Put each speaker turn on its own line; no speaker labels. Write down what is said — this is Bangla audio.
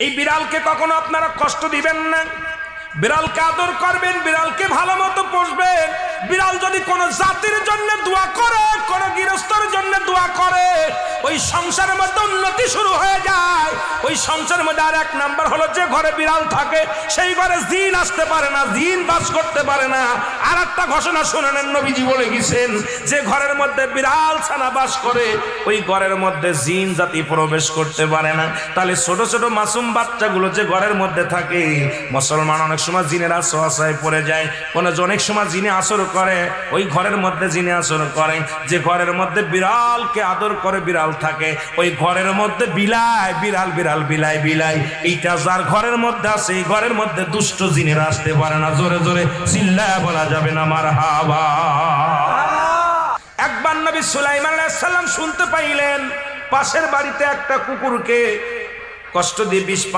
এই বিড়ালকে কখনো আপনারা কষ্ট দিবেন না, বিড়ালকে আদর করবেন, বিড়ালকে ভালো মতো পুষবেন। বিড়াল যদি কোনো জাতির জন্য দোয়া করে, কোনো গৃহস্থর জন্য দোয়া করে, ওই সংসারের মধ্যে উন্নতি শুরু হয়ে যায়। ওই সংসারের মধ্যে আর এক নাম্বার হলো, যে ঘরে বিড়াল থাকে সেই ঘরে জিন আসতে পারে না, জিন বাস করতে পারে না। আর একটা ঘোষণা শুনে নেন, নবীজি বলে গেছেন, যে ঘরের মধ্যে বিড়াল ছানা বাস করে ওই ঘরের মধ্যে জিন জাতি প্রবেশ করতে পারে না। তাহলে ছোট ছোট মাসুম বাচ্চাগুলো যে ঘরের মধ্যে থাকে, মুসলমান অনেক সময় জিনের আশ্রয় পড়ে যায়, অনেক সময় জিনে আসর করে, ওই ঘরের মধ্যে জিনে আসর করে। যে ঘরের মধ্যে বিড়ালকে আদর করে বিড়াল থাকে, ওই ঘরের মধ্যে বিলাই বিড়াল বিড়াল বিলাই বিলাই, এইটা যার ঘরের মধ্যে আছে এই ঘরের মধ্যে দুষ্ট জিনেরা আসতে পারে না। জোরে জোরে চিল্লায় বলা যাবে না মারহাবা। একবার নবী সুলাইমান আলাইহিস সালাম শুনতে পাইলেন পাশের বাড়িতে একটা কুকুরকে কষ্ট দিয়ে বিষ